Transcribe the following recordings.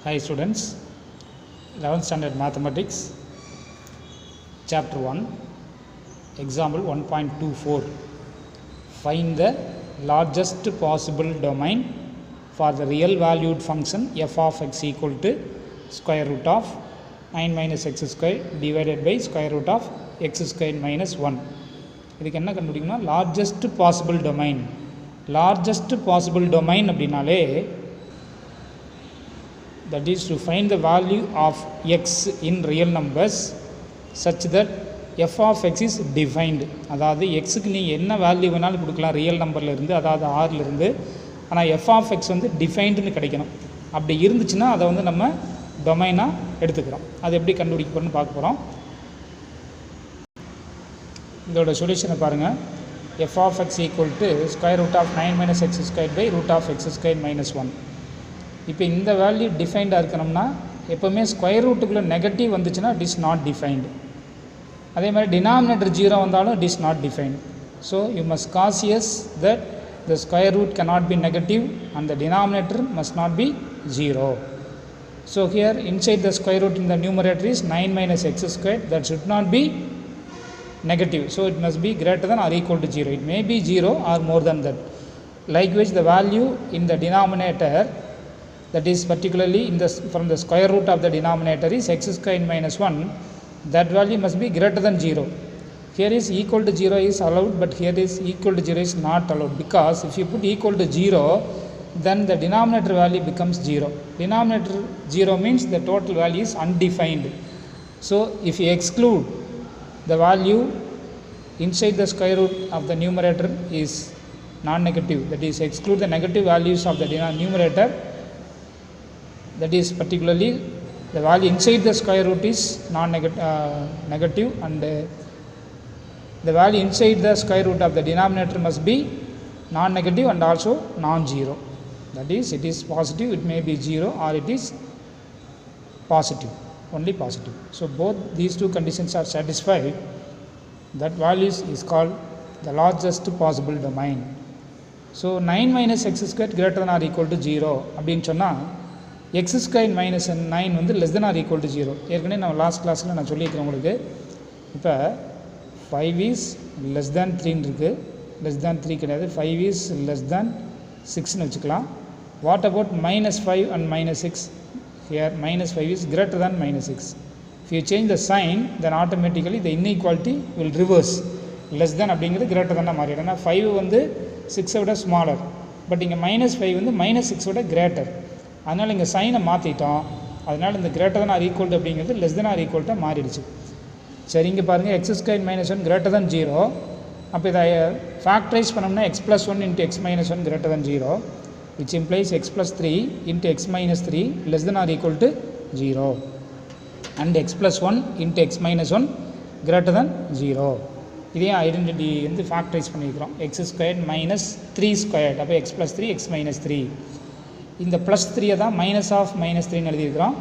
Hi students, 11th standard mathematics, chapter 1, example 1.24. Find the largest possible domain for the real valued function f of x equal to square root of 9 minus x square divided by square root of x square minus 1. இதுக்கு என்ன கண்டுபிடிக்கணும்னா largest possible domain. Largest possible domain அப்படினாலே that is to find the value of x in real numbers such that f of x is defined. அதாவது xக்கு நீ என்ன value வேணாலும் கொடுக்கலாம் real நம்பரில் இருந்து, அதாவது ஆறில் இருந்து. ஆனால் f of x வந்து டிஃபைன்டுன்னு கிடைக்கணும். அப்படி இருந்துச்சுன்னா அதை வந்து நம்ம டொமைனாக எடுத்துக்கிறோம். அது எப்படி கண்டுபிடிக்க போகிறோன்னு பார்க்க போகிறோம். இதோட சொல்யூஷனை பாருங்கள். f of x equal to square root of 9 minus x squared by root of x squared minus 1. இப்போ இந்த வேல்யூ டிஃபைன்டாக இருக்கணும்னா எப்போவுமே ஸ்கொயர் ரூட்டுக்குள்ளே நெகட்டிவ் வந்துச்சுன்னா இட் இஸ் நாட் டிஃபைன்டு. அதே மாதிரி டினாமினேட்டர் 0 வந்தாலும் it is not defined. So you must cautious that the square root cannot be negative and the denominator must not be 0. So here inside the square root in the numerator is 9 minus x squared, that should not be negative. So it must be greater than or equal to 0. It may be 0 or more than that. Likewise the value in the denominator, that is particularly in the from the square root of the denominator is x squared minus 1, that value must be greater than 0. Here is equal to 0 is allowed, but here is equal to 0 is not allowed, because if you put equal to 0 then the denominator value becomes 0. Denominator 0 means the total value is undefined. So if you exclude the value inside the square root of the numerator is non-negative, that is exclude the negative values of the numerator, that is particularly the value inside the square root is negative, and the value inside the square root of the denominator must be non-negative and also non-zero. That is, it is positive, it may be 0, or it is positive, only positive. So both these two conditions are satisfied. That value is called the largest possible domain. So 9 minus x squared greater than or equal to 0 அப்படின்னு சொன்னால் x squared minus 9 வந்து less than or equal to 0. ஏற்கனவே நான் last கிளாஸில் நான் சொல்லியிருக்கிறேன் உங்களுக்கு. இப்போ 5 is less than 3 இருக்குது, less than 3 கிடையாது, 5 is less than 6ன்னு வச்சுக்கலாம். What about minus 5 and minus 6? Here minus 5 is greater than minus 6. If you change the sign, then automatically the inequality will reverse. Less than அப்படிங்கிறது greater than மாறிடும். ஏன்னா 5 வந்து 6 விட smaller, but இங்கே minus 5 வந்து minus 6 விட greater. அதனால் இங்கே சைனை மாற்றிட்டோம். அதனால் இந்த greater than or equal to அப்படிங்கிறது less than or equal to மாறிடுச்சு. சரி, இங்கே பாருங்கள் x squared minus 1 greater than 0. அப்போ இதை ஃபேக்டரைஸ் பண்ணோம்னா x plus 1 into x minus 1 greater than 0, which implies x plus 3 into x minus 3 less than or equal to 0, and x plus 1 into x minus 1 greater than 0. இதே identity வந்து factorise பண்ணியிருக்கிறோம். x squared minus 3 squared, அப்போ x plus 3 x minus 3. இந்த plus 3 தான் minus of minus 3ன்னு எழுதியிருக்கிறோம்.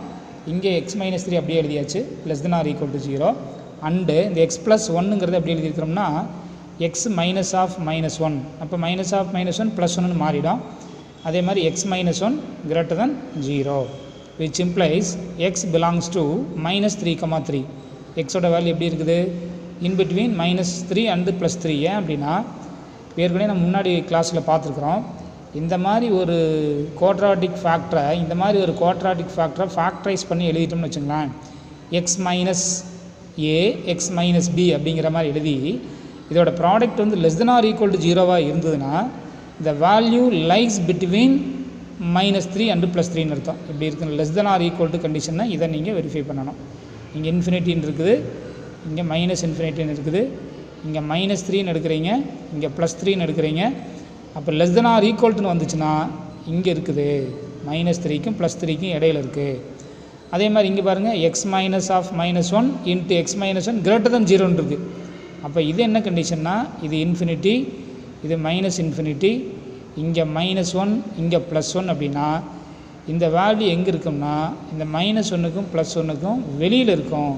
இங்கே x minus 3 அப்படியே எழுதியாச்சு, less than or equal to 0. And இந்த எக்ஸ் ப்ளஸ் 1ங்கிறது எப்படி எழுதியிருக்கிறோம்னா எக்ஸ் மைனஸ் ஆஃப் மைனஸ் 1, அப்போ மைனஸ் ஆஃப் மைனஸ் 1 ப்ளஸ் 1ன்னு மாறிடும். அதே மாதிரி x minus 1 greater than 0, which implies x belongs to minus 3,3. எக்ஸோட வேல்யூ எப்படி இருக்குது? In between minus 3 and plus 3. ஏன் அப்படின்னா ஏற்கனவே நம்ம முன்னாடி கிளாஸில் பார்த்துருக்குறோம். இந்த மாதிரி ஒரு குவாட்ராட்டிக் ஃபேக்டரை ஃபேக்டரைஸ் பண்ணி எழுதிட்டோம்னு வச்சுங்களேன், x minus a x minus b அப்படிங்கிற மாதிரி எழுதி இதோட ப்ராடக்ட் வந்து less than or equal to 0வாக இருந்ததுன்னா இந்த value lies between minus 3 and plus 3ன்னு அர்த்தம். இப்படி இருக்குது less than or equal to கண்டிஷன்னா இதை நீங்கள் வெரிஃபை பண்ணணும். இங்கே இன்ஃபினிட்டின்னு இருக்குது, இங்கே மைனஸ் இன்ஃபினிட்டின்னு இருக்குது, இங்கே மைனஸ் 3ன்னு எடுக்கிறீங்க, இங்கே ப்ளஸ் 3ன்னு எடுக்கிறீங்க. அப்போ லெஸ் தென் ஆர் ஈக்குவல்ட்டுன்னு வந்துச்சுன்னா இங்கே இருக்குது மைனஸ் 3க்கும் ப்ளஸ் 3க்கும் இடையில இருக்குது. அதே மாதிரி இங்கே பாருங்கள் x minus of minus 1 into x minus 1 greater than 0ன்னு இருக்குது. அப்போ இது என்ன கண்டிஷன்னா இது இன்ஃபினிட்டி, இது மைனஸ் இன்ஃபினிட்டி, இங்கே மைனஸ் 1 இங்கே ப்ளஸ் 1 அப்படின்னா இந்த வேல்யூ எங்கே இருக்கும்னா இந்த மைனஸ் 1க்கும் ப்ளஸ் 1க்கும் வெளியில் இருக்கும்,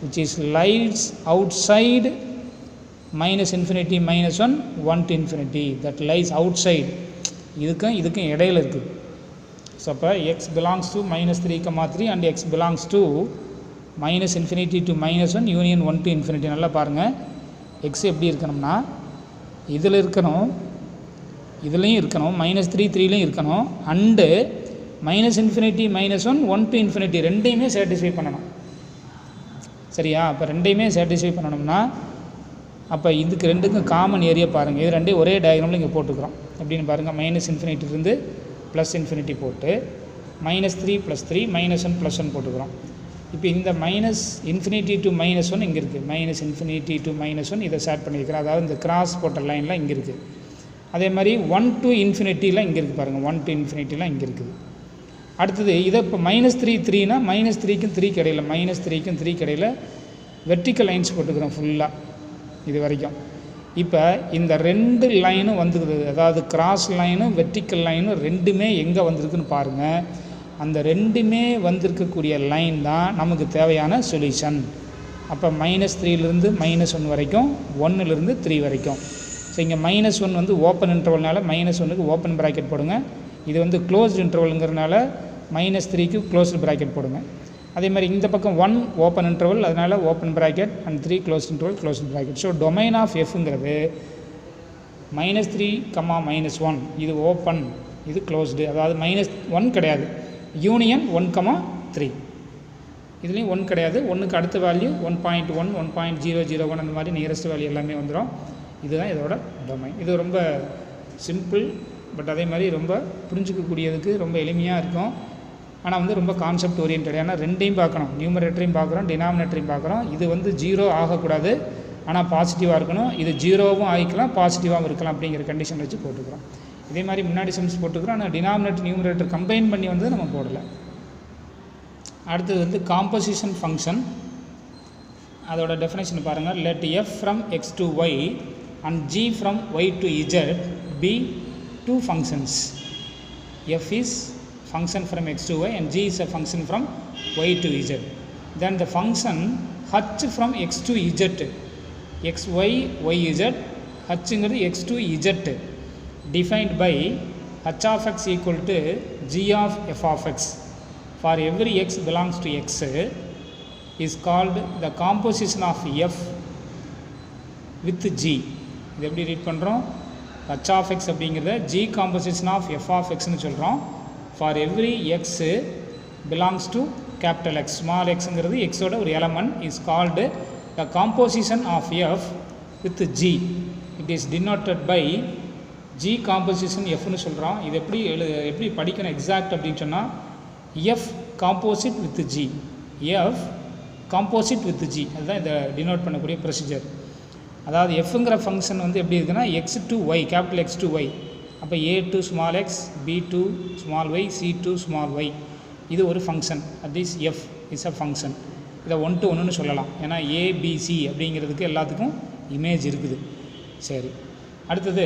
which is lies out side minus infinity minus 1 1 to infinity, that lies outside. இதுக்கும் இடையில இருக்குது. ஸோ அப்போ X belongs to -3, and X belongs to -infinity to -1 union 1 to infinity. நல்லா பாருங்கள், எக்ஸ் எப்படி இருக்கணும்னா இதில் இருக்கணும், இதுலேயும் இருக்கணும், -3 3லையும் இருக்கணும், அண்டு -infinity -1 1 to infinity ரெண்டையுமே சாட்டிஸ்ஃபை பண்ணணும். சரியா? அப்போ ரெண்டையுமே சாட்டிஸ்ஃபை பண்ணணும்னா அப்போ இதுக்கு ரெண்டுக்கும் காமன் ஏரியா பாருங்கள். இது ரெண்டையும் ஒரே டயக்ராமில் இங்கே போட்டுக்கிறோம். எப்படின்னு பாருங்கள், -infinity +infinity போட்டு -3 +3 -1 +1 போட்டுக்கிறோம். இப்போ இந்த -infinity to -1 இங்கே இருக்குது, -infinity to -1 இதை ஸ்டார்ட் பண்ணியிருக்கிறோம். அதாவது இந்த கிராஸ் போட்ட லைன்லாம் இங்கே இருக்குது. அதே மாதிரி 1 to infinity-லாம் இங்கே இருக்குது பாருங்கள், 1 to infinity-லாம் இங்கே இருக்குது. அடுத்தது இதை இப்போ -3 3னா -3க்கும் 3க்கு இடையில, -3க்கும் 3க்கு இடையில வெர்டிக்கல் லைன்ஸ் போட்டுக்கிறோம் ஃபுல்லாக இது வரைக்கும். இப்போ இந்த ரெண்டு லைனும் வந்துக்குது, அதாவது கிராஸ் லைனும் வெர்டிக்கல் லைனும் ரெண்டுமே எங்கே வந்திருக்குன்னு பாருங்கள். அந்த ரெண்டுமே வந்திருக்கக்கூடிய லைன் தான் நமக்கு தேவையான சொல்யூஷன். அப்போ -3லேருந்து -1 வரைக்கும், 1லேருந்து 3 வரைக்கும். ஸோ இங்கே -1 வந்து ஓப்பன் இன்டர்வல்னால -1க்கு ஓப்பன் ப்ராக்கெட் போடுங்க. இது வந்து க்ளோஸ்டு இன்டர்வலுங்கிறதுனால -3க்கு க்ளோஸ்டு ப்ராக்கெட் போடுங்க. அதே மாதிரி இந்த பக்கம் 1 ஓப்பன் இன்டர்வல், அதனால் open bracket, and 3 closed interval closed bracket. So domain of எஃப்ங்கிறது -3, -1 இது ஓப்பன், இது க்ளோஸ்டு, அதாவது -1 கிடையாது, யூனியன் 1, 3. இதுலேயும் 1 கிடையாது, 1க்கு அடுத்த வேல்யூ 1.1 1.001 அந்த மாதிரி நியரஸ்ட் வேல்யூ எல்லாமே வந்துடும். இதுதான் இதோட டொமைன். இது ரொம்ப சிம்பிள், பட் அதே மாதிரி ரொம்ப புரிஞ்சிக்கக்கூடியதுக்கு ரொம்ப எளிமையாக இருக்கும். ஆனால் வந்து ரொம்ப கான்செப்ட் ஓரியன்டட். ஏன்னா ரெண்டையும் பார்க்கணும், நியூமரேட்டரையும் பார்க்குறோம், டினாமினேட்டரையும் பார்க்குறோம். இது வந்து 0 ஆகக்கூடாது, ஆனால் பாசிட்டிவாக இருக்கணும். இது 0வும் ஆகிக்கலாம், பாசிட்டிவாகவும் இருக்கலாம் அப்படிங்கிற கண்டிஷன் வச்சு போட்டுக்கிறோம். இதே மாதிரி முன்னாடி சம்ஸ் போட்டுக்கிறோம், ஆனால் டினாமினேட்டர் நியூமரேட்டர் கம்பைன் பண்ணி வந்து நம்ம போடலை. அடுத்தது வந்து காம்போசிஷன் ஃபங்க்ஷன். அதோட டெஃபினேஷன் பாருங்கள். Let f from x to y and g from y to z be two functions. f is function from x to y and g is a function from y to z. Then the function h from x to z, x y y z, h ங்கிறது x to z, defined by h of x equal to g of f of x for every x belongs to x is called the composition of f with g. இது எப்படி read பண்ணுறோம்? h of x அப்படிங்கிறத g composition of f of xன்னு சொல்கிறோம். for every x belongs to capital X, small xங்கிறது xோட ஒரு element, is called the composition of f with g. it is denoted by g composition fன்னு சொல்கிறோம். இது எப்படி படிக்கணும் exact அப்படின்னு சொன்னால், f composite with g, f composite with g, அதுதான் இதை denote பண்ணக்கூடிய ப்ரொசீஜர். அதாவது எஃப்ங்கிற ஃபங்க்ஷன் வந்து எப்படி இருக்குன்னா, x to y, capital x to y. அப்போ a to small x, b to small y, c to small y, இது ஒரு function. At is f is a function. இதை 1 to 1ன்னு சொல்லலாம், ஏன்னா a b c அப்படிங்கிறதுக்கு எல்லாத்துக்கும் இமேஜ் இருக்குது. சரி, அடுத்தது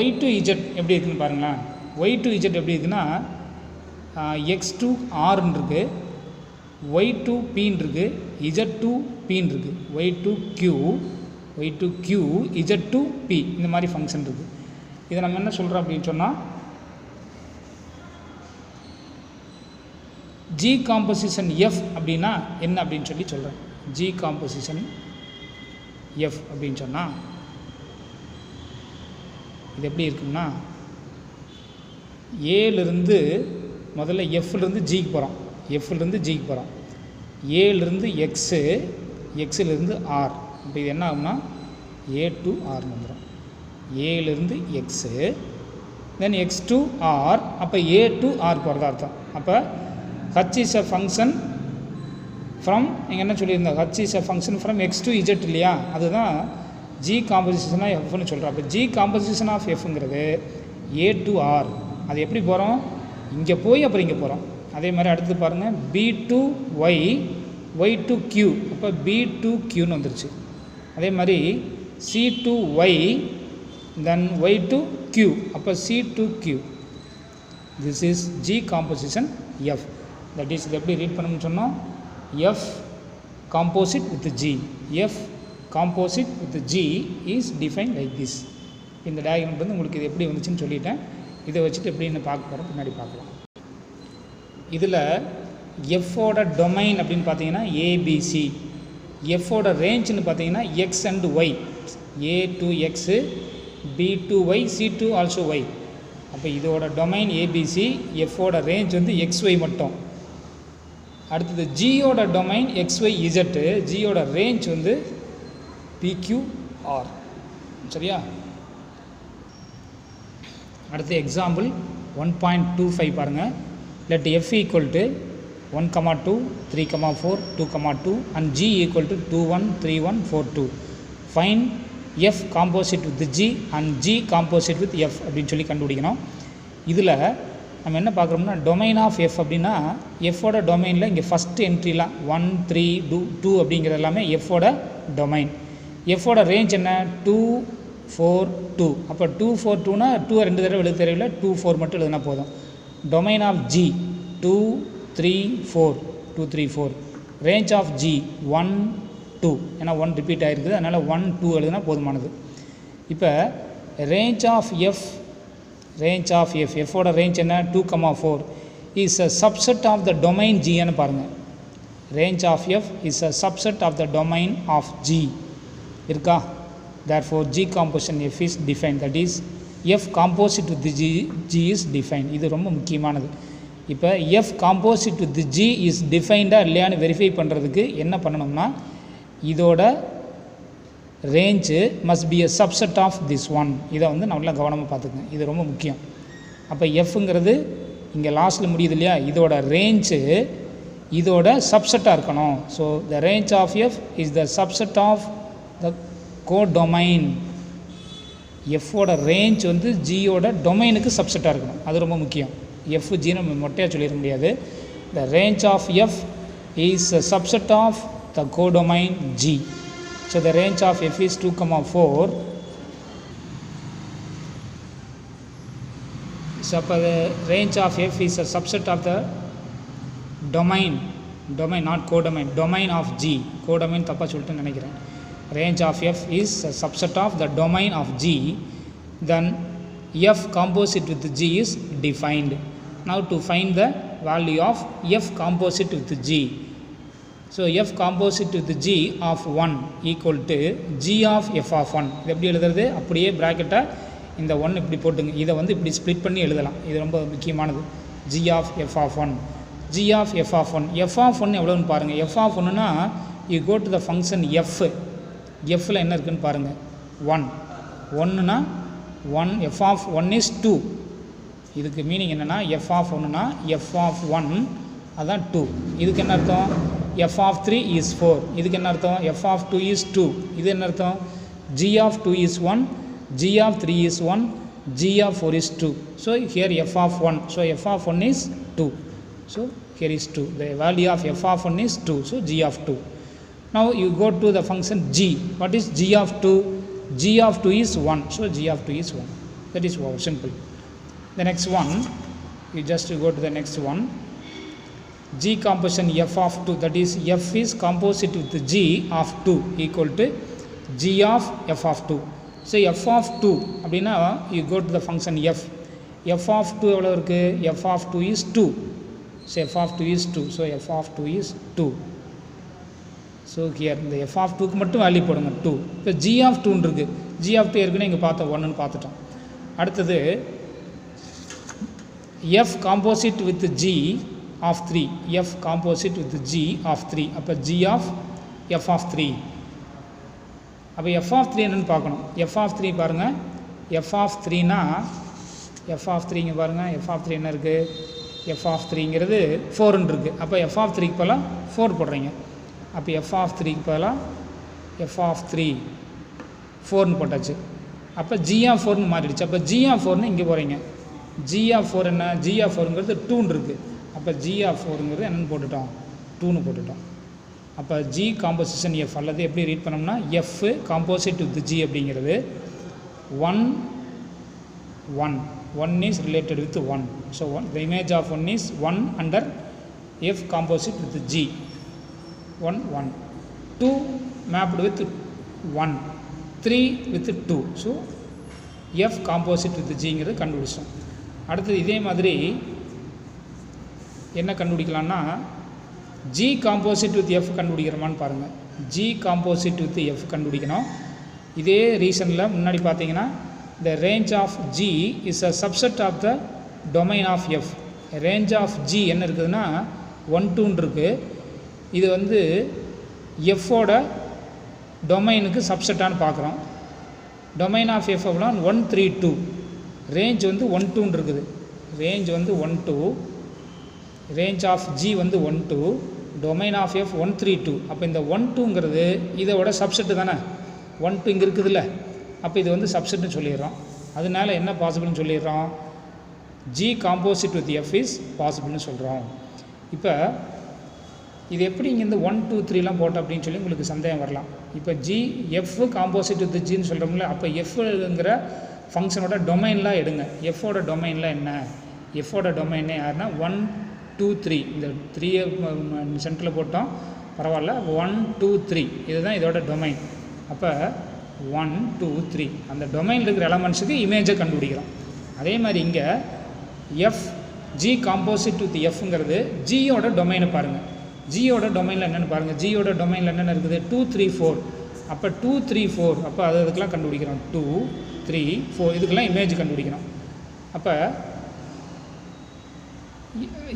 y to z எப்படி இருக்குதுன்னு பாருங்களேன். y to z எப்படி இருக்குன்னா, x to rன்னு இருக்குது, y to pன்னு இருக்குது, z to pன்னு இருக்குது, y to q, z to p, இந்த மாதிரி ஃபங்க்ஷன் இருக்குது. இதை நம்ம என்ன சொல்கிறோம் அப்படின்னு சொன்னால், ஜி காம்போசிஷன் எஃப் அப்படின்னா என்ன அப்படின்னு சொல்லி சொல்கிறேன். ஜி காம்போசிஷன் எஃப் அப்படின்னு சொன்னால் இது எப்படி இருக்குன்னா, ஏலேருந்து முதல்ல எஃப்லேருந்து ஜிக்கு போகிறோம், எஃப்லேருந்து ஜிக்கு போகிறோம், ஏலேருந்து எக்ஸு, எக்ஸிலேருந்து ஆர். இப்போ இது என்ன ஆகும்னா ஏ டு ஆர்னு வந்துடும். ஏலேருந்து x, then x to R, அப்போ ஏ டு ஆர் போகிறதா அர்த்தம். அப்போ h is a function from, நீங்கள் என்ன சொல்லியிருந்தோம், h is a function from x to z இல்லையா, அதுதான் ஜி காம்போசிஷனாக எஃப்னு சொல்கிறோம். அப்போ ஜி காம்போசிஷன் ஆஃப் எஃப்ங்கிறது ஏ டு ஆர். அது எப்படி போகிறோம், இங்கே போய் அப்புறம் இங்கே போகிறோம். அதே மாதிரி அடுத்து பாருங்கள், B to Y, Y to Q, அப்போ பி டு கியூன்னு வந்துருச்சு. அதே மாதிரி C to Y, then Y to Q, அப்போ C to Q. This is g composition f. That is இது எப்படி ரீட் பண்ணணும்னு சொன்னோம், f composite with g, f composite with g is define like this. இந்த டயக்ராம் வந்து உங்களுக்கு இது எப்படி வந்துச்சுன்னு சொல்லிட்டேன். இதை வச்சுட்டு எப்படின்னு பார்க்க போகிறோம், பின்னாடி பார்க்கலாம். இதில் எஃபோட டொமைன் அப்படின்னு பார்த்தீங்கன்னா ஏபிசி, எஃபோட ரேஞ்சுன்னு பார்த்தீங்கன்னா x and y, a to x, b to y, c to also y. அப்போ இதோட டொமைன் ஏபிசி, எஃபோட ரேஞ்ச் வந்து எக்ஸ்ஒய் மட்டும். அடுத்தது ஜியோட டொமைன் எக்ஸ்ஒய் இசட்டு, ஜியோட ரேஞ்ச் வந்து பிக்யூஆர். சரியா? அடுத்து எக்ஸாம்பிள் 1.25 பாருங்கள். let f equal to 1, 2, 3, 4, 2, 2 and g equal to 2, 1, 3, 1, 4, 2. Find f composite with g and g composite with f அப்படின்னு சொல்லி கண்டுபிடிக்கணும். இதில் நம்ம என்ன பார்க்குறோம்னா டொமைன் ஆஃப் எஃப் அப்படின்னா எஃபோட டொமைனில் இங்கே ஃபஸ்ட்டு என்ட்ரிலாம் 1, 3, 2 அப்படிங்கிறது எல்லாமே எஃபோட டொமைன். எஃபோட ரேஞ்ச் என்ன 2, 4, 2. அப்போ 2, 4, 2னா 2 ரெண்டு தடவை எழுத தேவையில்லை, 2, 4 மட்டும் எழுதுனா போதும். Domain of g 2, 3, 4, 2, 3, 4. Range of g 1, 2, ஏன்னா 1 ரிப்பீட் ஆகிருக்குது, அதனால் 1, 2 எழுதுனா போதுமானது. இப்போ ரேஞ்ச் ஆஃப் எஃப், எஃபோட ரேஞ்ச் என்ன 2, 4 is a subset of the domain ஜின்னு பாருங்கள். Range of f is a subset of the domain of g இருக்கா? therefore g composition f is defined, that is f composite with the g is defined. இது ரொம்ப முக்கியமானது. இப்போ f composite with the g is defined இல்லையான்னு verify பண்ணுறதுக்கு என்ன பண்ணணும்னா இதோட range must be a subset of this one. இதை வந்து நல்லா கவனமாக பார்த்துக்கங்க, இது ரொம்ப முக்கியம். அப்போ எஃப்ங்கிறது இங்கே லாஸ்ட்டில் முடியுது இல்லையா, இதோட ரேஞ்சு இதோட சப்செட்டாக இருக்கணும். So the range of f is the subset of the codomain. எஃபோட ரேஞ்ச் வந்து ஜியோட டொமைனுக்கு சப்செட்டாக இருக்கணும், அது ரொம்ப முக்கியம். எஃப் ஜி நம்ம மொட்டையாக சொல்லிட முடியாது. The range of f is a subset of the codomain G. So the range of f is 2, 4. So the range of f is a subset of the domain not codomain, domain of G. Codomain தப்பா சொல்லிட்டு நினைக்கிறேன். Range of f is a subset of the domain of G. Then f composite with G is defined. Now to find the value of f composite with G. So f composite with G of 1 equal to G of f of 1. இது எப்படி எழுதுறது? அப்படியே ப்ராக்கெட்டை இந்த 1 இப்படி போட்டுங்க, இதை வந்து இப்படி ஸ்ப்ளிட் பண்ணி எழுதலாம். இது ரொம்ப முக்கியமானது. G of f of 1, G of f of 1. f of 1 எவ்வளோன்னு பாருங்கள். f of 1னா you go to the function f. fல என்ன இருக்குன்னு பாருங்கள், 1னா 1, f of 1 is 2. இதுக்கு மீனிங் என்னென்னா f of 1னா f of 1 அதான் 2. இதுக்கு என்ன அர்த்தம்? f of 3 is 4. இதுக்கு என்ன அர்த்தம்? f of 2 is 2. இது என்ன அர்த்தம்? g of 2 is 1, g of 3 is 1, g of 4 is 2. So here f of 1, so f of 1 is 2. So here is 2. The value of f of 1 is 2. So g of 2. Now you go to the function g. What is g of 2? g of 2 is 1. So g of 2 is 1. That is simple. The next one, you just go to the next one. G composition f of 2, that is f is composite with g of 2 equal to g of f of 2. So f of 2 அப்படின்னா you go to the function f. f of 2 எவ்வளோ இருக்குது? f of 2 is 2. So f of 2 is 2. So f of 2 is 2. So here இந்த f of 2க்கு மட்டும் value போடுங்க 2. இப்போ g of 2 இருக்குது. g of 2 ஏற்கனவே இங்கே பார்த்தோம், 1ன்னு பார்த்துட்டோம். அடுத்தது f composite with g of 3. f composite with g of 3. அப்போ g of f of 3. அப்போ f of 3 என்னன்னு பார்க்கணும். f of 3 பாருங்கள், f of 3னா f of 3 இங்கே பாருங்கள், f of 3 என்ன இருக்குது? f of 3ங்கிறது 4ன்னு இருக்குது. அப்போ f of 3க்கு பதிலாக 4 போடுறீங்க. அப்போ f of 3க்கு பதிலாக f of 3 4ன்னு போட்டாச்சு. அப்போ g of 4ன்னு மாறிடுச்சு. அப்போ g of 4ன்னு இங்கே போகிறீங்க. g of 4 என்ன? g of 4ங்கிறது 2ன்னு இருக்குது. அப்போ g of 4ங்கிறது என்னென்னு போட்டுட்டோம்? 2ன்னு போட்டுட்டோம். அப்போ g காம்போசிஷன் f அல்லது எப்படி ரீட் பண்ணோம்னா f காம்போசிட் வித் g அப்படிங்கிறது 1, 1 is related with 1. So the image of 1 is 1 under f composite with g. 1, 1. 2 mapped with 1. 3 with 2. So f composite with g ங்கிறது கண்டுபிடிச்சோம். அடுத்தது இதே மாதிரி என்ன கண்டுபிடிக்கலாம்னா ஜி காம்போசிட் வித் எஃப் கண்டுபிடிக்கிறோமான்னு பாருங்கள். ஜி காம்போசிட் வித் எஃப் கண்டுபிடிக்கணும். இதே ரீசனில் முன்னாடி பார்த்தீங்கன்னா the range of G is a subset of the domain of F. range of G என்ன இருக்குதுன்னா 1 2 இருக்குது. இது வந்து எஃப்போட டொமைனுக்கு சப்செட்டானு பார்க்குறோம். டொமைன் ஆஃப் எஃப் எவ்வளோ 1 3 2. ரேஞ்ச் வந்து 1 2 இருக்குது. ரேஞ்ச் வந்து 1 2. ரேஞ்ச் ஆஃப் ஜி வந்து 1 2. Domain of f 1 3 2. அப்போ இந்த 1 2ங்கிறது இதோட சப்செட்டு தானே. 1 2 இங்கே இருக்குதுல்ல, அப்போ இது வந்து சப்செட்னு சொல்லிடுறோம். அதனால என்ன பாசிபிள்னு சொல்லிடுறோம், g composite with f is பாசிபிள்னு சொல்கிறோம். இப்போ இது எப்படி இங்கே இந்த 1 2 3லாம் போட்டோம் அப்படின்னு சொல்லி உங்களுக்கு சந்தேகம் வரலாம். இப்போ ஜி எஃப் காம்போசிட் வித் ஜின்னு சொல்கிறோம்ல, அப்போ எஃப்ங்கிற ஃபங்க்ஷனோட டொமைன்லாம் எடுங்க. எஃப்போட டொமைன்லாம் என்ன, எஃப்போட டொமைனே யாருன்னா 1 2 3. இந்த 3 சென்டரில் போட்டோம் பரவாயில்ல. 1 2 3 இதுதான் இதோட டொமைன். அப்போ 1 2 3 அந்த டொமைனில் இருக்கிற எலமெண்ட்ஸுக்கு இமேஜை கண்டுபிடிக்கிறோம். அதே மாதிரி இங்கே எஃப் ஜி காம்போசிட் வித் எஃப்ங்கிறது ஜியோட டொமைனை பாருங்கள். ஜியோட டொமைனில் என்னென்னு பாருங்கள். ஜியோட டொமைனில் என்னென்ன இருக்குது 2 3 4. அப்போ 2 3 4 அப்போ அதுக்கெலாம் கண்டுபிடிக்கிறோம். 2 3 4 இதுக்கெல்லாம் இமேஜ் கண்டுபிடிக்கணும். அப்போ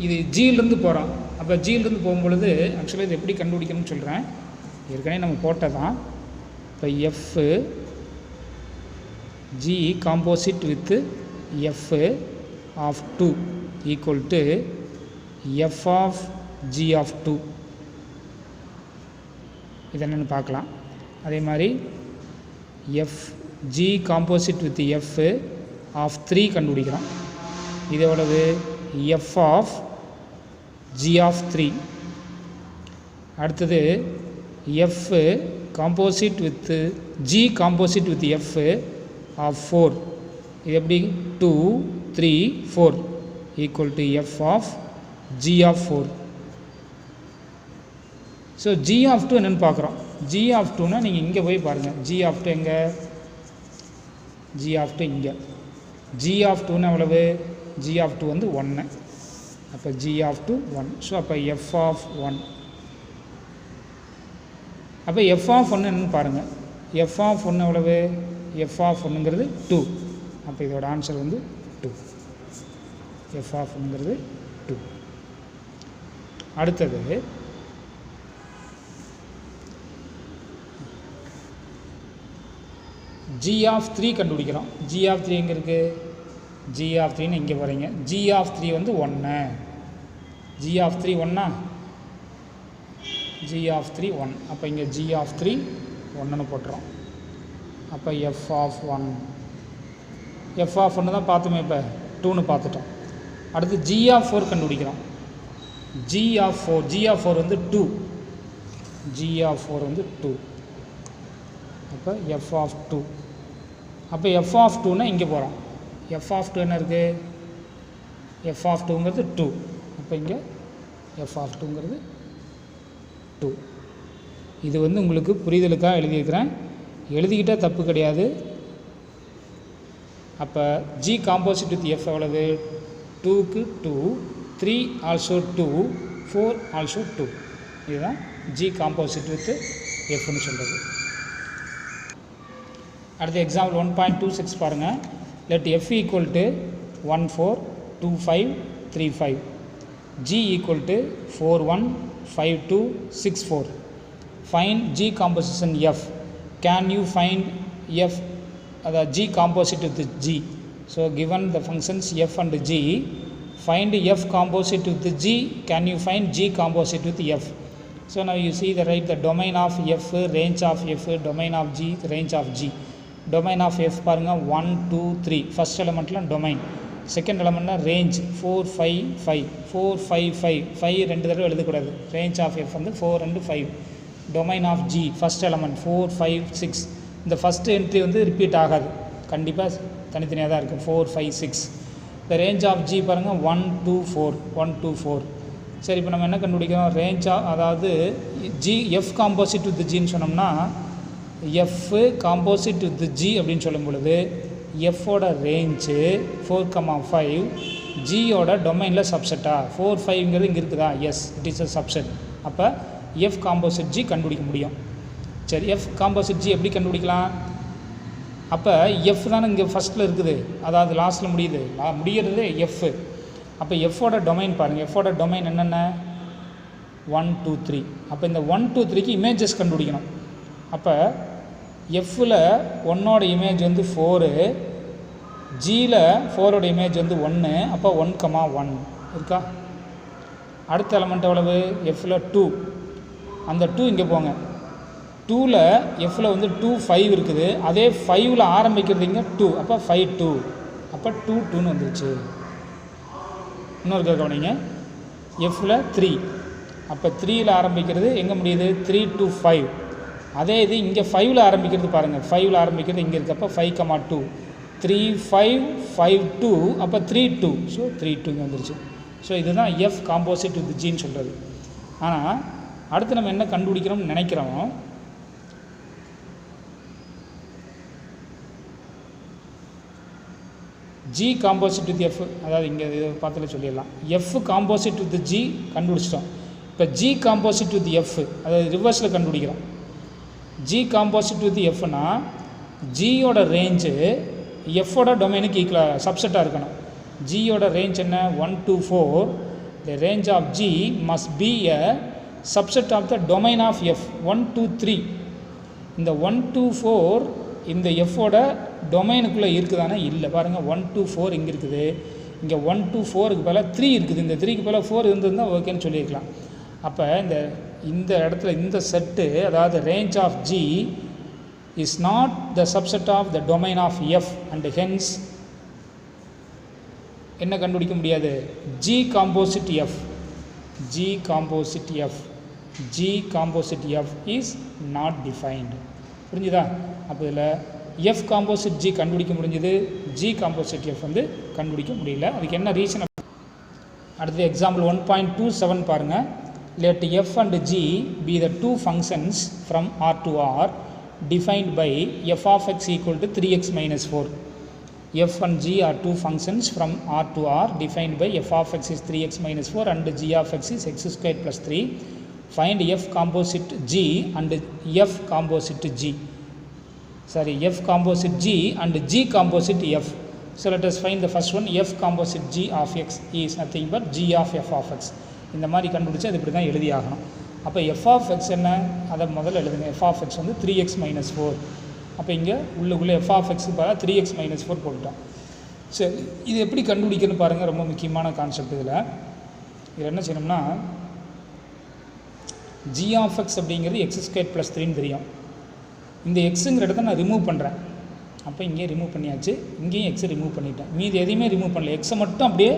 இது ஜியிலேருந்து போகிறோம். அப்போ ஜியிலேருந்து போகும்பொழுது ஆக்சுவலாக இது எப்படி கண்டுபிடிக்கணும்னு சொல்கிறேன். ஏற்கனவே நம்ம போட்டதான். இப்போ f g composite with f of 2 equal to f of g of 2. இது என்னென்னு பார்க்கலாம். அதே மாதிரி f g composite with f of 3 கண்டுபிடிக்கிறோம். இது எவ்வளவு எஃப் ஆஃப் ஜி ஆஃப் 3. அடுத்தது f composite with g composite with f of 4. இது எப்படி 2 3 4 equal to f of g of 4. So g of 2 என்னென்னு பார்க்குறோம். ஜி ஆஃப் 2னா நீங்கள் இங்கே போய் பாருங்கள். ஜி ஆஃப் 2 எங்கே, ஜி ஆஃப் 2 இங்கே. ஜி ஆஃப் 2னா எவ்வளவு, ஜி ஆஃப் 2 வந்து 1. அப்போ ஜி ஆஃப் 2 1. ஸோ அப்போ எஃப் ஆஃப் 1. அப்போ எஃப் ஆஃப் 1 என்னென்னு பாருங்கள். எஃப் ஆஃப் 1 எவ்வளவு, எஃப் ஆஃப் 1ங்கிறது 2. அப்போ இதோட ஆன்சர் வந்து 2. எஃப் ஆஃப் 1ங்கிறது 2. அடுத்தது ஜி ஆஃப் 3 கண்டுபிடிக்கிறோம். ஜி ஆஃப் 3 எங்கே இருக்குது, ஜி ஆஃப் 3ன்னு இங்கே போகிறீங்க. ஜி ஆஃப் 3 வந்து 1. G of 3 1. G of 3 1. அப்போ இங்கே ஜி ஆஃப் 3 1ன்னு போட்டுறோம். அப்போ எஃப் ஆஃப் 1. எஃப் ஆஃப் 1 தான் பார்த்துமே, இப்போ 2ன்னு பார்த்துட்டோம். அடுத்து ஜி ஆஃப் 4 கண்டுபிடிக்கிறோம். G of 4. ஜி ஆஃப் 4 வந்து 2. ஜி ஆஃப் 4 வந்து 2. அப்போ எஃப் ஆஃப் 2. அப்போ எஃப் ஆஃப் 2னா இங்கே போகிறோம். எஃப் ஆஃப் 2 என்ன இருக்குது, எஃப் ஆஃப் 2ங்கிறது 2. அப்போ இங்கே எஃப் ஆஃப் 2ங்கிறது 2. இது வந்து உங்களுக்கு புரிதலுக்காக எழுதியிருக்கிறேன். எழுதிக்கிட்டால் தப்பு கிடையாது. அப்போ ஜி காம்போசிட் வித் எஃப் எவ்வளவு, 2க்கு 2 3 ஆல்சோ 2 4 ஆல்சோ 2. இதுதான் ஜி காம்போசிட் வித் எஃப்னு சொல்கிறது. அடுத்த எக்ஸாம்பிள் 1.26 பாருங்கள். Let f equal to 1 4 2 5 3 5. G equal to 4 1 5 2 6 4. Find g composition f. Can you find f, அதாவது g composite with g. So given the functions f and g, find f composite with g. Can you find g composite with f. So now you see the right the domain of f, range of f, domain of g, range of g. domain of f பாருங்கள் 1 2 3. First எலமெண்ட்டில் domain, second எலமெண்ட்னா range 4 5 5 4 5 5 5 2 தடவை எழுதக்கூடாது. Range of F வந்து 4 and 5. Domain of g first element 4 5 6. இந்த first entry வந்து repeat ஆகாது, கண்டிப்பாக தனித்தனியாக தான் இருக்குது. 4 5 6. இந்த ரேஞ்ச் ஆஃப் ஜி பாருங்கள் 1 2 4 1 2 4. சரி, இப்போ நம்ம என்ன கண்டுபிடிக்கிறோம், ரேஞ்சாக, அதாவது ஜி எஃப் காம்போசிட் வித் ஜின்னு சொன்னோம்னா எஃப் காம்போசிட் வித் ஜி அப்படின்னு சொல்லும் பொழுது எஃப்போட ரேஞ்சு 4 5 ஜியோட டொமைனில் சப்செட்டா 4 5ங்கிறது இங்கே இருக்குதா? Yes, it is a subset. அப்போ எஃப் காம்போசிட் ஜி கண்டுபிடிக்க முடியும். சரி, எஃப் காம்போசிட் ஜி எப்படி கண்டுபிடிக்கலாம்? அப்போ எஃப் தானே இங்கே ஃபஸ்ட்டில் இருக்குது, அதாவது லாஸ்ட்டில் முடிகிறது எஃப். அப்போ எஃபோட டொமைன் பாருங்கள். எஃபோட டொமைன் என்னென்ன? 1 2 3. அப்போ இந்த 1 2 3க்கு இமேஜஸ் கண்டுபிடிக்கணும். அப்போ எஃப்பில் 1ஓட இமேஜ் வந்து 4, ஜியில் 4ஓட இமேஜ் வந்து 1. அப்போ 1,1 இருக்கா? அடுத்த எலமெண்ட் எவ்வளவு? எஃப்பில் 2. அந்த 2 இங்கே போங்க. 2ல் எஃப்பில் வந்து 2 5 இருக்குது. அதே 5ல் ஆரம்பிக்கிறது இங்கே 2. அப்போ 5 2. அப்போ 2 2ன்னு வந்துருச்சு. இன்னொரு கவனிங்க. எஃப்பில் 3. அப்போ 3ல் ஆரம்பிக்கிறது எங்கே முடியுது? 3 2 5. அதே இது இங்கே 5ல் ஆரம்பிக்கிறது பாருங்கள். 5ல் ஆரம்பிக்கிறது இங்கே இருக்குது. அப்போ 5,2. 3 5 5 2. அப்போ 3 2. ஸோ 3 2 இங்கே வந்துருச்சு. ஸோ இதுதான் எஃப் காம்போசிட் வித் ஜின்னு சொல்கிறது. ஆனால் அடுத்து நம்ம என்ன கண்டுபிடிக்கிறோம்னு நினைக்கிறோம்? G composite with F. அதாவது இங்கே இதை பார்த்துல சொல்லிடலாம். எஃப் காம்போசிட் வித் ஜி கண்டுபிடிச்சிட்டோம். இப்போ ஜி காம்போசிட் வித் எஃப், அதாவது ரிவர்ஸில் கண்டுபிடிக்கிறோம். ஜி காம்போசிட் வித் எஃப்னா ஜியோட ரேஞ்சு எஃபோட டொமைனுக்கு ஈக்குவலாக சப்செட்டாக இருக்கணும். ஜியோட ரேஞ்ச் என்ன? 1 2 4. The range of g must be a subset of the domain of f 1 2 3. இந்த 1 2 4 இந்த எஃபோட டொமைனுக்குள்ளே இருக்குதானே? இல்லை. பாருங்கள், 1 2 4 இங்கே இருக்குது. இங்கே 1 2 4க்கு பதிலாக 3 இருக்குது. இந்த 3க்கு பதிலாக 4 இருந்திருந்தால் ஓகேன்னு சொல்லியிருக்கலாம். அப்போ இந்த இடத்துல இந்த செட்டு, அதாவது range of g is not the subset of the domain of f and hence என்ன கண்டுபிடிக்க முடியாது? G composite f. G composite f. G composite f is not defined. புரிஞ்சுதா? அப்போ இதில் எஃப் காம்போசிட் ஜி கண்டுபிடிக்க முடிஞ்சது, ஜி காம்போசிட் எஃப் வந்து கண்டுபிடிக்க முடியல. அதுக்கு என்ன ரீசன்? அடுத்தது எக்ஸாம்பிள் 1.27 பாருங்கள். Let f and g be the two functions from R to R defined by f of x equal to 3x minus 4. f and g are two functions from R to R defined by f of x is 3x minus 4 and g of x is x squared plus 3. Find f composite g and f composite g. Sorry, f composite g and g composite f. So let us find the first one. F composite g of x is nothing but g of f of x. இந்த மாதிரி கண்டுபிடிச்சி அது இப்படி தான் எழுதி ஆகணும். அப்போ f of X என்ன? அதை முதல்ல எழுதுங்க. எஃப் ஆஃப் எக்ஸ் வந்து 3x minus 4. அப்போ இங்கே உள்ளுக்குள்ளே எஃப் ஆஃப் எக்ஸுக்கு பார்த்தா 3x minus 4 போட்டுட்டோம். சரி, இது எப்படி கண்டுபிடிக்கணும்னு பாருங்கள். ரொம்ப முக்கியமான கான்செப்ட். இதில் என்ன செய்யணும்னா, ஜி ஆஃப் எக்ஸ் அப்படிங்கிறது எக்ஸ் ஸ்கொயர் ப்ளஸ் 3ன்னு தெரியும். இந்த எக்ஸுங்கிற இடத்த நான் ரிமூவ் பண்ணுறேன். அப்போ இங்கேயும் ரிமூவ் பண்ணியாச்சு, இங்கேயும் எக்ஸை ரிமூவ் பண்ணிட்டேன். மீது எதையுமே ரிமூவ் பண்ணல, எக்ஸை மட்டும் அப்படியே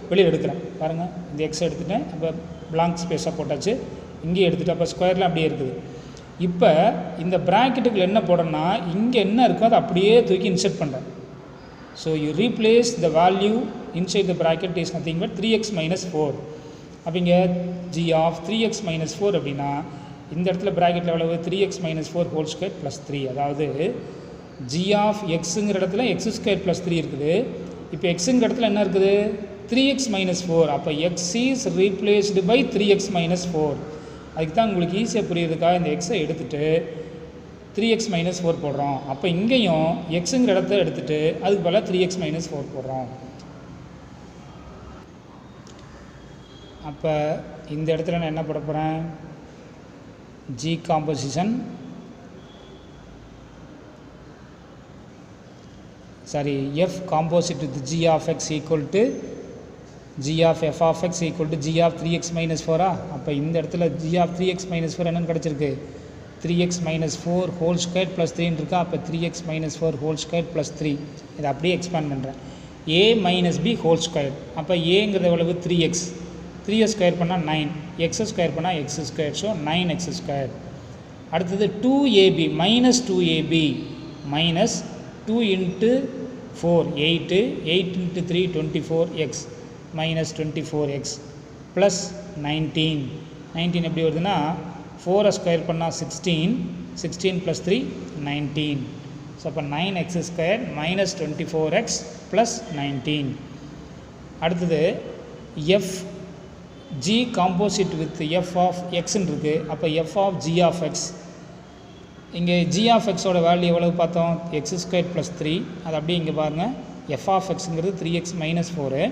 வெளியில் எடுக்கிறேன். பாருங்கள், இந்த எக்ஸை எடுத்துட்டேன். அப்போ பிளாங்க் ஸ்பேஸாக போட்டாச்சு. இங்கேயும் எடுத்துகிட்டு அப்போ ஸ்கொயர்லாம் அப்படியே இருக்குது. இப்போ இந்த ப்ராக்கெட்டுக்குள்ள என்ன போடணும்னா, இங்கே என்ன இருக்கோ அதை அப்படியே தூக்கி இன்செர்ட் பண்ணுறேன். So you replace the value inside the bracket is nothing but 3x minus 4. அப்போ இங்கே ஜி ஆஃப் 3x minus 4 அப்படின்னா இந்த இடத்துல ப்ராக்கெட்டில் எவ்வளவு? 3x minus 4 whole square plus 3. அதாவது ஜி ஆஃப் எக்ஸுங்கிற இடத்துல எக்ஸ் ஸ்கொயர் ப்ளஸ் 3 இருக்குது. இப்போ எக்ஸுங்கிற இடத்துல என்ன இருக்குது? 3x minus 4. அப்போ x is replaced by 3x minus 4. அதுக்கு தான் உங்களுக்கு ஈஸியாக புரியுறதுக்காக இந்த எக்ஸை எடுத்துகிட்டு 3x minus 4 போடுறோம். அப்போ இங்கேயும் எக்ஸுங்கிற இடத்த எடுத்துகிட்டு அதுக்கு பதிலாக 3x minus 4 போடுறோம். அப்போ இந்த இடத்துல நான் என்ன போட போகிறேன்? G composition, sorry, f composite with g of x equal to g of f of x equal to g of 3x minus 4. அப்போ இந்த இடத்துல g of 3x minus 4 என்னன்னு கிடச்சிருக்கு? 3x minus 4 whole square plus 3 இருக்கா? அப்போ 3x minus 4 whole square plus 3. இதை அப்படியே expand பண்ணுறேன். a minus b whole square. அப்போ ஏங்கிறது எவ்வளவு? 3x. 3x ஸ்கொயர் பண்ணால் 9, x ஸ்கொயர் பண்ணால் x square. So 9x square. அடுத்தது 2ab minus 2ab minus 2 into 4 8, 8 into 3 24x minus 24x plus 19. 19 எப்படி வருதுன்னா 4 ஸ்கொயர் பண்ணால் 16, 16 plus 3 19. ஸோ அப்போ 9x square minus 24x plus 19. அடுத்தது f g composite with f of எக்ஸ்ன்னு இருக்குது. அப்போ f of g of x, இங்கே ஜி ஆஃப் எக்ஸோட வேல்யூ எவ்வளவு பார்த்தோம், எக்ஸ் ஸ்கொயர் ப்ளஸ் 3. அது அப்படியே இங்கே பாருங்கள், எஃப் ஆஃப் எக்ஸுங்கிறது 3x மைனஸ் 4.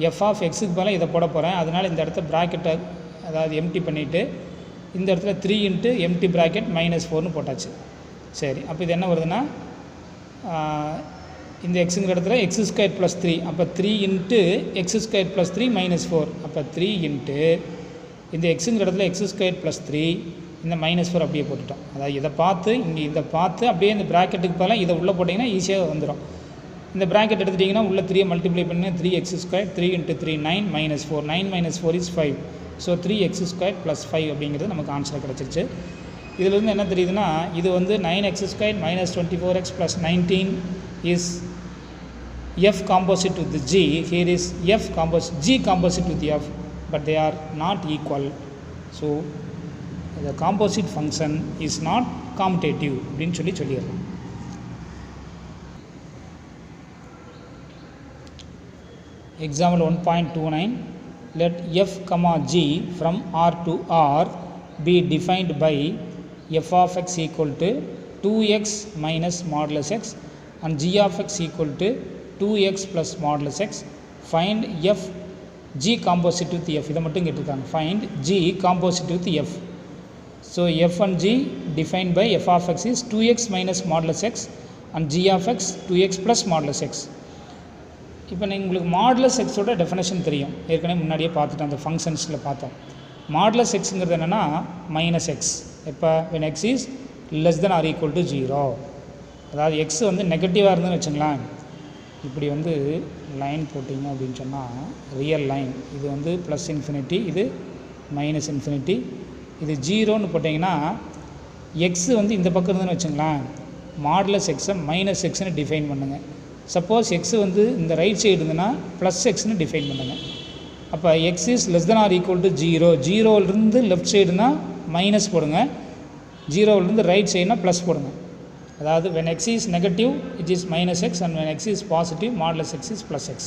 எஃப் ஆஃப் எக்ஸுக்கு பதிலாக இதை போட போகிறேன். அதனால் இந்த இடத்த ப்ராக்கெட்டை அதாவது எம்டி பண்ணிவிட்டு இந்த இடத்துல 3 இன்ட்டு எம்டி ப்ராக்கெட் மைனஸ் 4னு போட்டாச்சு. சரி, அப்போ இது என்ன வருதுன்னா இந்த எக்ஸுங்கிற இடத்துல எக்ஸ் ஸ்கொயர் ப்ளஸ் 3, அப்போ 3 into X square plus 3 minus 4, அப்போ 3 இன்ட்டு இந்த எக்ஸுங்கிற இடத்துல எக்ஸ் ஸ்கொயர் ப்ளஸ் 3 இந்த மைனஸ் 4 அப்படியே போட்டுட்டோம். அதாவது இதை பார்த்து இங்கே இதை பார்த்து அப்படியே இந்த ப்ராக்கெட்டுக்கு பதிலாக இதை உள்ளே போட்டிங்கன்னா ஈஸியாக வந்துடும். இந்த ப்ராக்கெட் எடுத்துட்டிங்கன்னா உள்ள 3 மல்டிப்ளை பண்ணி 3x square, 3 into 3 9 minus 4, 9 minus 4 is 5. So 3x square plus 5 அப்படிங்கிறது நமக்கு ஆன்சர் கிடச்சிருச்சு. இதிலிருந்து என்ன தெரியுதுன்னா இது வந்து 9x square minus 24x plus 19 is f composite with g. Here is f composite, g composite with f, but they are not equal. So the composite function is not commutative அப்படின்னு சொல்லிடுறோம். Example 1.29, let f comma g from R to R be defined by f of x equal to 2x minus modulus x and g of x equal to 2x plus modulus x. Find f g composite with f. இதை மட்டும் கேட்டிருக்காங்க. Find g composite with f. So f and g defined by f of x is 2x minus modulus x and g of x 2x plus modulus x. இப்போ உங்களுக்கு modulus எக்ஸோட definition தெரியும், ஏற்கனவே முன்னாடியே பார்த்துட்டோம், அந்த ஃபங்க்ஷன்ஸில் பார்த்தோம். மாடுலஸ் எக்ஸுங்கிறது என்னென்னா மைனஸ் எக்ஸ். இப்போ when x is less than or equal to 0, அதாவது எக்ஸ் வந்து நெகட்டிவாக இருந்துன்னு வச்சுங்களேன், இப்படி வந்து லைன் போட்டிங்க அப்படின்னு சொன்னால் ரியல் லைன், இது வந்து ப்ளஸ் இன்ஃபினிட்டி, இது மைனஸ் இன்ஃபினிட்டி, இது 0ன்னு போட்டிங்கன்னா எக்ஸு வந்து இந்த பக்கம் இருந்துன்னு வச்சுங்களேன், மாடுலஸ் எக்ஸை மைனஸ் எக்ஸ்னு டிஃபைன் பண்ணுங்கள். சப்போஸ் எக்ஸு வந்து இந்த ரைட் சைடு இருந்துன்னா ப்ளஸ் எக்ஸ்னு டிஃபைன் பண்ணுங்கள். அப்போ x is less than or equal to 0, 0லேருந்து லெஃப்ட் சைடுனா மைனஸ் போடுங்க, 0லேருந்து ரைட் சைடுனா ப்ளஸ் போடுங்க. அதாவது when x is negative it is minus x and when x is positive modulus x is plus x.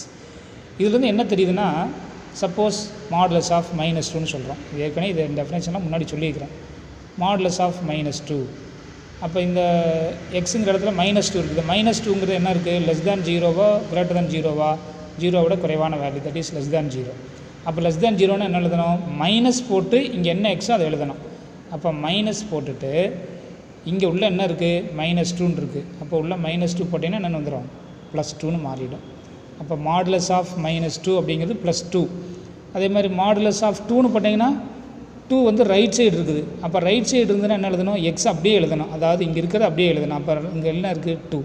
இதுலேருந்து என்ன தெரியுதுன்னா சப்போஸ் மாடுலஸ் ஆஃப் மைனஸ் 2ன்னு சொல்கிறோம். இது ஏற்கனவே இது டெஃபினேஷன்லாம் முன்னாடி சொல்லியிருக்கிறேன். மாடுலஸ் ஆஃப் மைனஸ் 2, அப்போ இந்த எக்ஸுங்கிற இடத்துல மைனஸ் 2 இருக்குது. மைனஸ் 2ங்கிறது என்ன இருக்குது, லெஸ் தேன் 0வா கிரேட்டர் தேன் 0வா, 0விட குறைவான value, that is less than 0. அப்போ லெஸ் தேன் 0ன்னு என்ன எழுதணும், மைனஸ் போட்டு இங்கே என்ன எக்ஸோ அதை எழுதணும். அப்போ மைனஸ் போட்டுட்டு இங்கே உள்ள என்ன இருக்குது, மைனஸ் 2ன்னு இருக்குது. அப்போ உள்ள மைனஸ் 2 போட்டிங்கன்னா என்னென்னு வந்துடும், ப்ளஸ் 2ன்னு மாறிடும். அப்போ மாடுலஸ் ஆஃப் மைனஸ் 2 அப்படிங்கிறது ப்ளஸ் 2. அதே மாதிரி மாடுலஸ் ஆஃப் 2ன்னு போட்டிங்கன்னா 2 வந்து ரைட் சைடு இருக்குது. அப்போ ரைட் சைடு இருந்துன்னா என்ன எழுதணும், எக்ஸ் அப்படியே எழுதணும், அதாவது இங்கே இருக்கிறது அப்படியே எழுதணும். அப்போ இங்கே என்ன இருக்குது 2.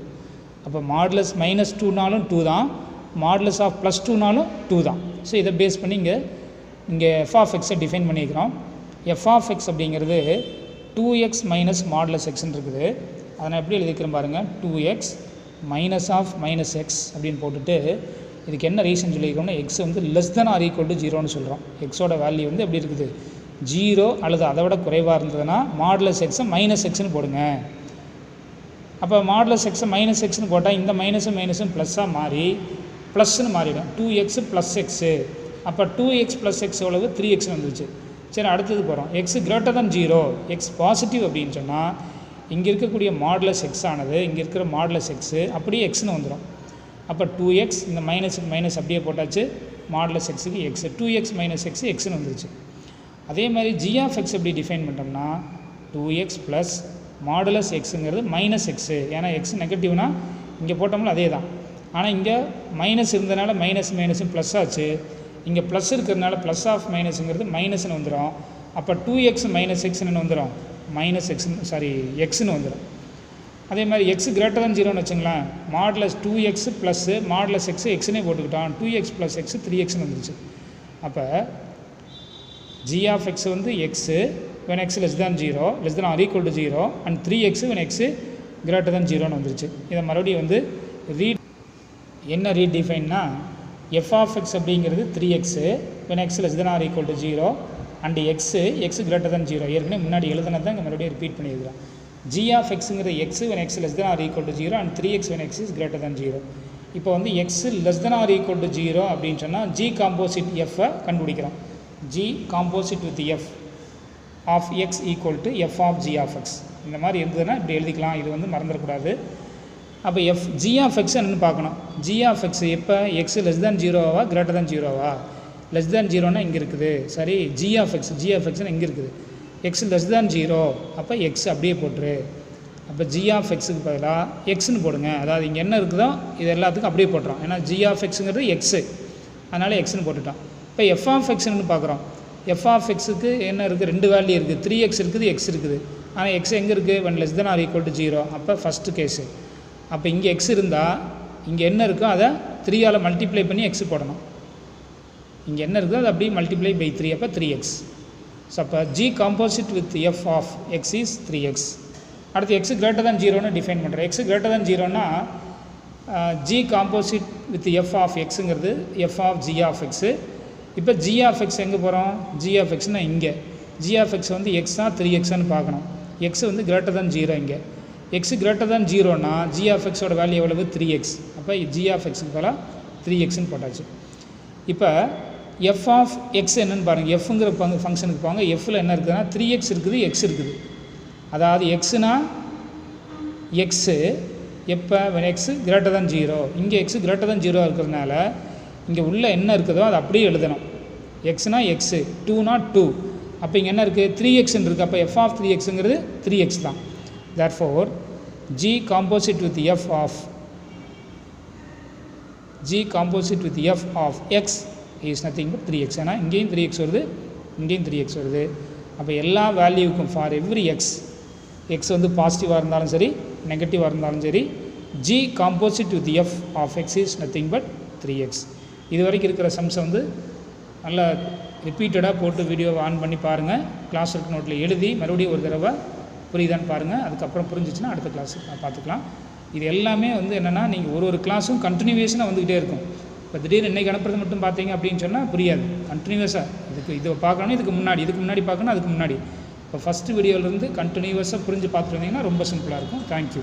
அப்போ மாடுலஸ் மைனஸ் 2னாலும் 2 தான், மாடுலஸ் ஆஃப் ப்ளஸ் 2னாலும் 2 தான். ஸோ இதை பேஸ் பண்ணி இங்கே எஃப் ஆஃப் எக்ஸை டிஃபைன் பண்ணிக்கிறோம். எஃப் ஆஃப் எக்ஸ் அப்படிங்கிறது 2x மைனஸ் மாடுலஸ் எக்ஸ்ன்னு இருக்குது. அதை நான் எப்படி எழுதிக்கிறேன் பாருங்கள், 2x minus of minus X அப்படின்னு போட்டுட்டு இதுக்கு என்ன ரீசன் சொல்லியிருக்கோம்னா எக்ஸ் வந்து less than or equal to 0ன்னு சொல்கிறோம். எக்ஸோட வேல்யூ வந்து எப்படி இருக்குது, 0 அல்லது அதை விட குறைவாக இருந்ததுன்னா மாடுலஸ் எக்ஸை மைனஸ் எக்ஸ்ன்னு போடுங்க. அப்போ மாடுலஸ் எக்ஸை மைனஸ் எக்ஸ்ன்னு போட்டால் இந்த மைனஸும் மைனஸும் ப்ளஸ்ஸாக மாறி ப்ளஸ்ன்னு மாறிடும். 2x ப்ளஸ் எக்ஸு, அப்போ 2x ப்ளஸ் எக்ஸ் எவ்வளவு 3xன்னு வந்துருச்சு. சரி, அடுத்தது போகிறோம். X greater than 0, x positive அப்படின்னு சொன்னால் இங்கே இருக்கக்கூடிய மாடுலஸ் எக்ஸ் ஆனது இங்கே இருக்கிற மாடுலஸ் எக்ஸு அப்படியே எக்ஸ்னு வந்துடும். அப்போ 2x இந்த மைனஸுக்கு மைனஸ் அப்படியே போட்டாச்சு, மாடுலஸ் எக்ஸுக்கு எக்ஸ், 2x மைனஸ் எக்ஸ் எக்ஸ்னு வந்துருச்சு. அதே மாதிரி ஜி ஆஃப் எக்ஸ் எப்படி டிஃபைன் பண்ணுறோம்னா 2x ப்ளஸ் மாடுலஸ் எக்ஸுங்கிறது மைனஸ் எக்ஸு. ஏன்னா எக்ஸ் நெகட்டிவ்னா இங்கே போட்டோம்னா அதே தான், ஆனால் இங்கே மைனஸ் இருந்ததுனால மைனஸ் மைனஸும் ப்ளஸ் ஆச்சு, இங்கே ப்ளஸ் இருக்கிறதுனால ப்ளஸ் ஆஃப் மைனஸுங்கிறது மைனஸ்னு வந்துடும். அப்போ 2x மைனஸ் எக்ஸ்னு வந்துடும், மைனஸ் எக்ஸ்னு எக்ஸ்னு வந்துடும். அதே மாதிரி எக்ஸ் கிரேட்டர் தன் 0ன்னு வச்சுங்களேன், modulus 2x plus modulus x எக்ஸ்னே போட்டுக்கிட்டோம், 2x ப்ளஸ் எக்ஸு 3xன்னு வந்துருச்சு. அப்போ g of x வந்து x when x less than 0, less than or equal to 0 and 3x when x greater than 0ன்னு வந்துருச்சு. இதை மறுபடியும் வந்து என்ன ரீடிஃபைன்னா f of x அப்படிங்கிறது 3x when x less than or equal to 0 and x greater than 0. ஏற்கனவே முன்னாடி எழுதுனது தான் இங்கே மறுபடியும் ரிப்பீட் பண்ணியிருக்கிறோம். g of xங்கிறது x when x less than or equal to 0 and 3x when x is greater than 0. இப்போ வந்து x less than or equal to 0 அப்படின்னு சொன்னால் ஜி காம்போசிட் எஃப்பை கண்டுபிடிக்கிறோம். G composite with f of x equal to f of g of x. இந்த மாதிரி இருந்ததுன்னா இப்படி எழுதிக்கலாம், இது வந்து மறந்துடக்கூடாது. அப்போ ஜி ஆஃப் எக்ஸ் என்னென்னு பார்க்கணும். ஜி ஆஃப் எக்ஸ் எப்போ எக்ஸ் லெஸ் தேன் 0வா கிரேட்டர் தேன் 0வா? லெஸ் தேன் 0னா இங்கே இருக்குது. சரி, ஜி ஆஃப் எக்ஸ்னு இங்கே இருக்குது. எக்ஸ் லெஸ் தேன் 0, அப்போ எக்ஸ் அப்படியே போட்டுரு. அப்போ ஜி ஆஃப் எக்ஸுக்கு பதிலாக எக்ஸ்னு போடுங்க. அதாவது இங்கே என்ன இருக்குதோ இது எல்லாத்துக்கும் அப்படியே போட்டுறோம். ஏன்னா ஜி ஆஃப் எக்ஸுங்கிறது எக்ஸு, அதனால் எக்ஸ்னு போட்டுட்டோம். இப்போ எஃப் ஆஃப் எக்ஸ்னு பார்க்குறோம். எஃப் ஆஃப் எக்ஸுக்கு என்ன இருக்குது? 2 வேல்யூ இருக்குது. 3x இருக்குது, எக்ஸ் இருக்குது. ஆனால் எக்ஸ் எங்கே இருக்குது? 1 less than or equal to 0. அப்போ ஃபஸ்ட்டு கேஸு. அப்போ இங்கே எக்ஸ் இருந்தால் இங்கே என்ன இருக்கோ அதை 3ஆல் மல்டிப்ளை பண்ணி எக்ஸ் போடணும். இங்கே என்ன இருக்குதோ அது அப்படியே மல்டிப்ளை பை 3, அப்போ 3x. ஸோ அப்போ g composite with f of x is 3x. அடுத்து எக்ஸ் கிரேட்டர் தேன் 0ன்னு டிஃபைன் பண்ணுறோம். எக்ஸ் கிரேட்டர் தேன் 0னா g composite with f of எக்ஸுங்கிறது f of g of x. இப்போ ஜி ஆஃப் எக்ஸ் எங்கே போகிறோம்? ஜி ஆஃப் எக்ஸ்னால் இங்கே. ஜி ஆஃப் எக்ஸ் வந்து எக்ஸா 3xன்னு பார்க்கணும். எக்ஸ் வந்து கிரேட்டர் தேன் 0 இங்கே. எக்ஸ் கிரேட்டர் தேன் 0னா ஜி ஆஃப் எக்ஸோட வேல்யூ எவ்வளவு? 3x. அப்போ ஜி ஆஃப் எக்ஸுக்கு பதிலாக 3xன்னு போட்டாச்சு. இப்போ எஃப் ஆஃப் எக்ஸ் என்னென்னு பாருங்கள். எஃப்ங்கிற ஃபங்க்ஷனுக்கு போங்க. எஃப்பில் என்ன இருக்குதுன்னா 3x இருக்குது, எக்ஸ் இருக்குது. அதாவது எக்ஸுனா எக்ஸு எப்போ எக்ஸு கிரேட்டர் தேன் 0. இங்கே எக்ஸு கிரேட்டர் தேன் 0 இருக்கிறதுனால இங்கே உள்ளே என்ன இருக்குதோ அதை அப்படியே எழுதணும். எக்ஸ்னா எக்ஸு, 2னா 2. அப்போ இங்கே என்ன இருக்குது? 3xன்னு இருக்குது. அப்போ எஃப் ஆஃப் 3xங்கிறது 3x தான். Therefore g composite with f of x is nothing but 3x. ஏன்னா இங்கேயும் 3x வருது, இங்கேயும் 3x வருது. அப்போ எல்லா வேல்யூவுக்கும் ஃபார் எவ்ரி எக்ஸ் வந்து பாசிட்டிவாக இருந்தாலும் சரி, நெகட்டிவாக இருந்தாலும் சரி, g composite with f of x is nothing but 3x. இது வரைக்கும் இருக்கிற சம்ஸை வந்து நல்லா ரிப்பீட்டடாக போட்டு வீடியோவை ஆன் பண்ணி பாருங்கள். கிளாஸ் ஒர்க் நோட்டில் எழுதி மறுபடியும் ஒரு தடவை புரியுதான்னு பாருங்கள். அதுக்கப்புறம் புரிஞ்சிச்சுன்னா அடுத்த கிளாஸ் பார்த்துக்கலாம். இது எல்லாமே வந்து என்னென்னா நீங்கள் ஒரு கிளாஸும் கண்டினியூவேஷனாக வந்துக்கிட்டே இருக்கும். இப்போ திடீர்னு இன்றைக்கி அனுப்புறது மட்டும் பார்த்தீங்க அப்படின்னு சொன்னால் புரியாது. கண்டினியூஸாக இதை பார்க்கணும், இதுக்கு முன்னாடி பார்க்கணும், அதுக்கு முன்னாடி. இப்போ ஃபஸ்ட்டு வீடியோவிலேருந்து கண்டினியூஸாக புரிஞ்சு பார்த்துட்டு வந்தீங்கன்னா ரொம்ப சிம்பிளாக இருக்கும். தேங்க்யூ.